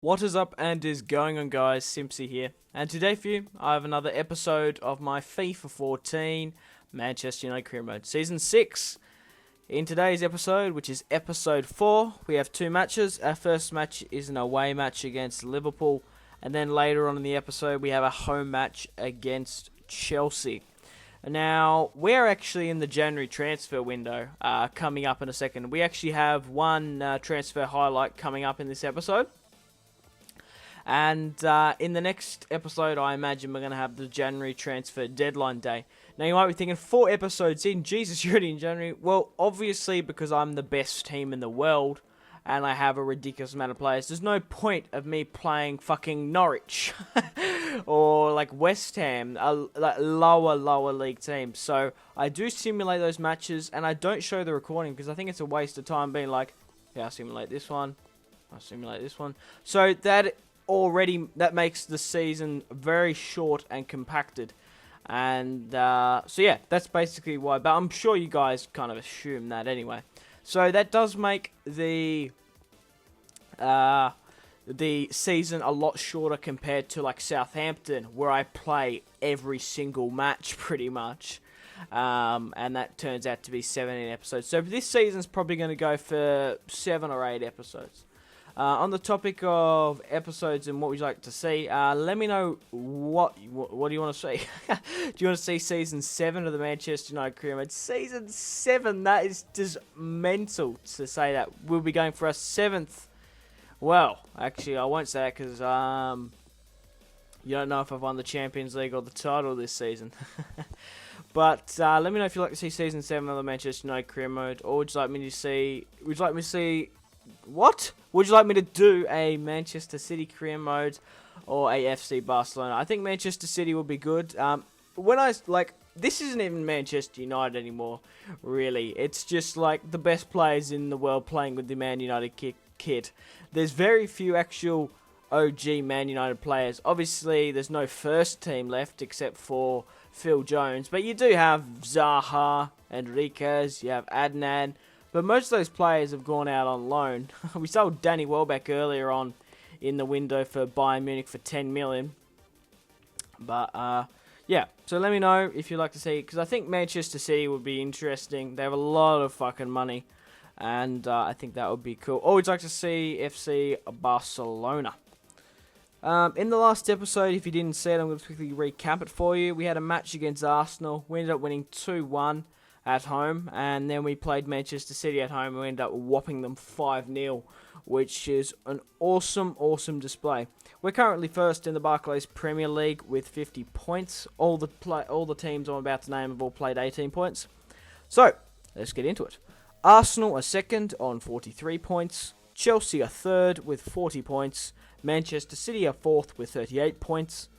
What is up and is going on, guys? Simpzy here, and today for you I have another episode of my FIFA 14 Manchester United career mode season 6. In today's episode, which is episode 4, we have two matches. Our first match is an away match against Liverpool, and then later on in the episode we have a home match against Chelsea. Now, we're actually in the January transfer window coming up in a second. We actually have one transfer highlight coming up in this episode. And in the next episode, I imagine we're going to have the January transfer deadline day. Now, you might be thinking, 4 episodes in, Jesus, you're already in January. Well, obviously, because I'm the best team in the world, and I have a ridiculous amount of players, there's no point of me playing fucking Norwich, or like West Ham, like lower league teams. So, I do simulate those matches, and I don't show the recording, because I think it's a waste of time being like, yeah, I'll simulate this one, I'll simulate this one. So, that makes the season very short and compacted, and so yeah, that's basically why, but I'm sure you guys kind of assume that anyway. So that does make the season a lot shorter compared to like Southampton, where I play every single match pretty much, and that turns out to be 17 episodes. So this season's probably going to go for 7 or 8 episodes. On the topic of episodes and what would you like to see, let me know what do you want to see. Do you want to see Season 7 of the Manchester United career mode? Season 7, that is just mental to say that. We'll be going for our 7th. Well, actually, I won't say that because you don't know if I've won the Champions League or the title this season. But let me know if you'd like to see Season 7 of the Manchester United career mode, or would you like me to see... What? Would you like me to do a Manchester City career mode or a FC Barcelona? I think Manchester City would be good. This isn't even Manchester United anymore, really. It's just like the best players in the world playing with the Man United kit. There's very few actual OG Man United players. Obviously, there's no first team left except for Phil Jones, but you do have Zaha, Enriquez, you have Adnan. But most of those players have gone out on loan. We sold Danny Welbeck earlier on in the window for Bayern Munich for 10 million. But, yeah. So let me know if you'd like to see, because I think Manchester City would be interesting. They have a lot of fucking money, and I think that would be cool. Or would you like to see FC Barcelona? In the last episode, if you didn't see it, I'm going to quickly recap it for you. We had a match against Arsenal. We ended up winning 2-1. At home, and then we played Manchester City at home and we ended up whopping them 5-0, which is an awesome display. We're currently first in the Barclays Premier League with 50 points. All the teams I'm about to name have all played 18 points. So, let's get into it. Arsenal are second on 43 points. Chelsea are third with 40 points. Manchester City are fourth with 38 points.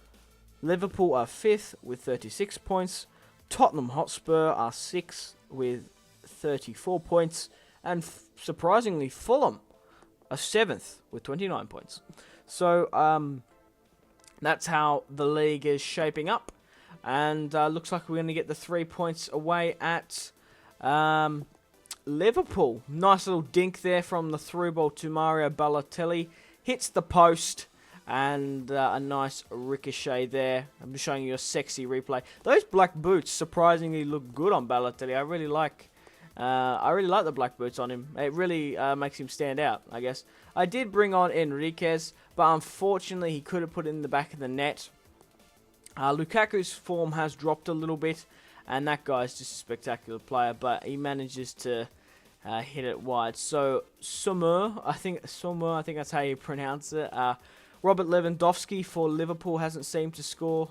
Liverpool are fifth with 36 points. Tottenham Hotspur are 6th with 34 points, and surprisingly, Fulham are 7th with 29 points. So, that's how the league is shaping up, and looks like we're going to get the 3 points away at Liverpool. Nice little dink there from the through ball to Mario Balotelli. Hits the post. And a nice ricochet there. I'm just showing you a sexy replay. Those black boots surprisingly look good on Balotelli. I really like the black boots on him. It really makes him stand out, I guess. I did bring on Enriquez, but unfortunately he could have put it in the back of the net. Lukaku's form has dropped a little bit, and that guy's just a spectacular player, but he manages to hit it wide. So Sommer, I think that's how you pronounce it. Robert Lewandowski for Liverpool hasn't seemed to score.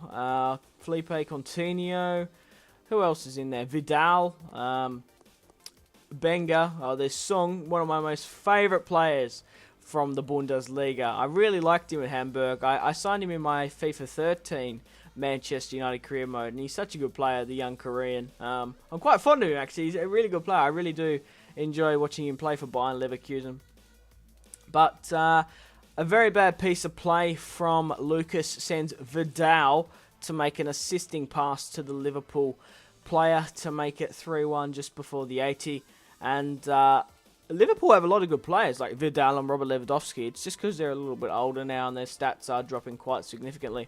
Felipe Coutinho. Who else is in there? Vidal. Benga. Oh, there's Song, one of my most favourite players from the Bundesliga. I really liked him at Hamburg. I signed him in my FIFA 13 Manchester United career mode, and he's such a good player, the young Korean. I'm quite fond of him, actually. He's a really good player. I really do enjoy watching him play for Bayern Leverkusen. But... a very bad piece of play from Lucas sends Vidal to make an assisting pass to the Liverpool player to make it 3-1 just before the 80. And Liverpool have a lot of good players like Vidal and Robert Lewandowski. It's just because they're a little bit older now and their stats are dropping quite significantly.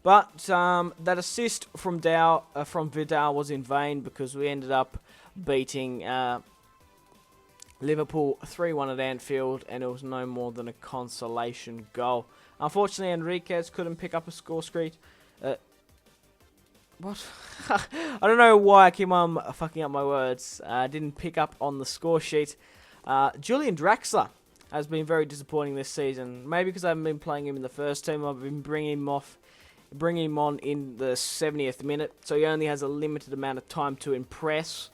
But that assist from Vidal was in vain because we ended up beating Liverpool 3-1 at Anfield, and it was no more than a consolation goal. Unfortunately, Enriquez couldn't pick up a score screen. What? I don't know why I keep on fucking up my words. Didn't pick up on the score sheet. Julian Draxler has been very disappointing this season. Maybe because I haven't been playing him in the first team. I've been bringing him on in the 70th minute. So he only has a limited amount of time to impress.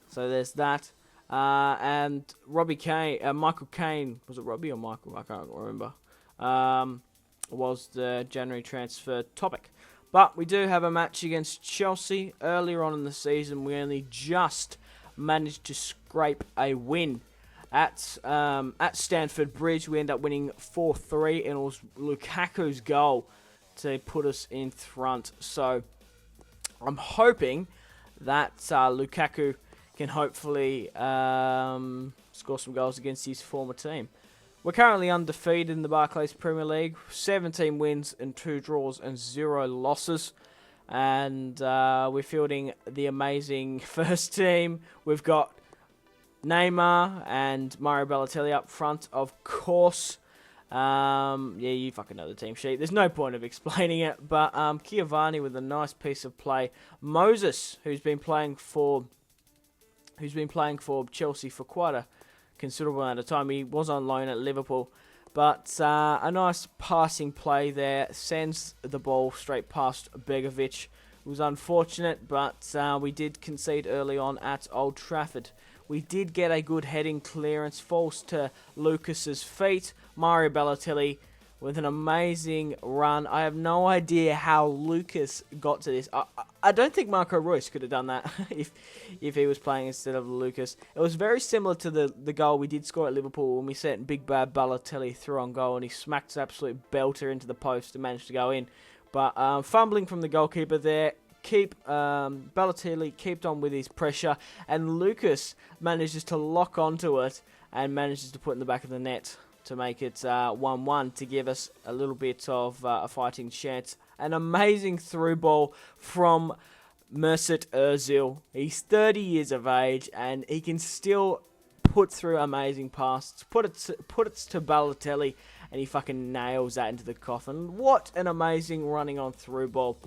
So there's that. And Michael Caine, was it Robbie or Michael? I can't remember. Was the January transfer topic. But we do have a match against Chelsea. Earlier on in the season, we only just managed to scrape a win. At Stamford Bridge, we end up winning 4-3, and it was Lukaku's goal to put us in front. So I'm hoping that Lukaku can hopefully score some goals against his former team. We're currently undefeated in the Barclays Premier League, 17 wins and 2 draws and 0 losses. And we're fielding the amazing first team. We've got Neymar and Mario Balotelli up front, of course. Yeah, you fucking know the team sheet. There's no point of explaining it. But Chiavani with a nice piece of play. Moses, who's been playing for Chelsea for quite a considerable amount of time. He was on loan at Liverpool. But a nice passing play there. Sends the ball straight past Begovic. It was unfortunate, but we did concede early on at Old Trafford. We did get a good heading clearance. Falls to Lucas's feet. Mario Balotelli with an amazing run. I have no idea how Lucas got to this. I don't think Marco Reus could have done that if he was playing instead of Lucas. It was very similar to the goal we did score at Liverpool when we sent Big Bad Balotelli through on goal and he smacked an absolute belter into the post and managed to go in. But fumbling from the goalkeeper there. Balotelli kept on with his pressure, and Lucas manages to lock onto it and manages to put it in the back of the net to make it 1-1 to give us a little bit of a fighting chance. An amazing through ball from Mesut Ozil. He's 30 years of age and he can still put through amazing passes. Put it to Balotelli and he fucking nails that into the coffin. What an amazing running on through ball.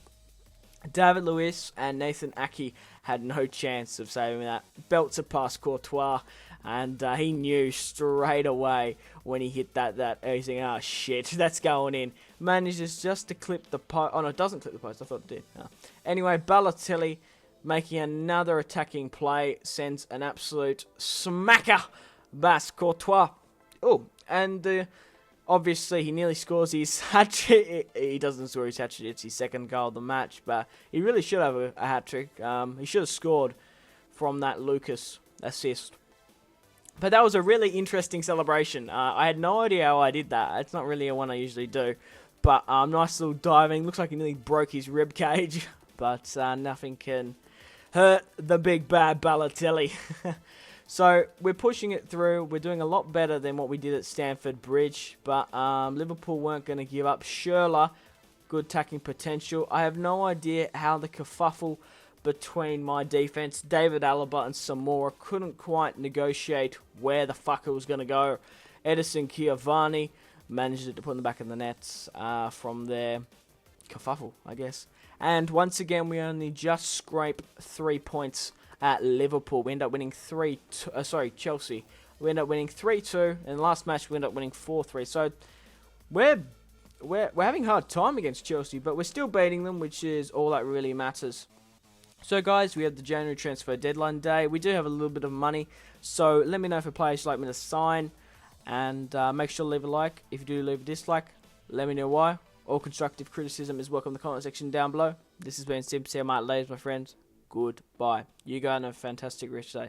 David Luiz and Nathan Aki had no chance of saving that. Belts it past Courtois, and he knew straight away when he hit that he's thinking, oh shit, that's going in. Manages just to clip the post. Oh no, it doesn't clip the post. I thought it did. No. Anyway, Balotelli making another attacking play, sends an absolute smacker past Courtois. Oh, and obviously, he nearly scores his hat-trick. He doesn't score his hat-trick. It's his second goal of the match. But he really should have a hat-trick. He should have scored from that Lucas assist. But that was a really interesting celebration. I had no idea how I did that. It's not really a one I usually do. But nice little diving. Looks like he nearly broke his rib cage. But nothing can hurt the big bad Balotelli. So, we're pushing it through. We're doing a lot better than what we did at Stamford Bridge. But Liverpool weren't going to give up. Schürrle, good attacking potential. I have no idea how the kerfuffle between my defense, David Alaba and Samora, couldn't quite negotiate where the fuck it was going to go. Edison Chiavani managed to put in the back of the nets from their kerfuffle, I guess. And once again, we only just scrape 3 points at Liverpool. We end up winning Chelsea. We end up winning 3-2, and the last match we end up winning 4-3. So we're having a hard time against Chelsea, but we're still beating them, which is all that really matters. So guys, we have the January transfer deadline day. We do have a little bit of money, so let me know if a players you'd like me to sign, and make sure to leave a like. If you do leave a dislike, let me know why. All constructive criticism is welcome in the comment section down below. This has been Simpzy, my friends. Goodbye. You guys have a fantastic rest day.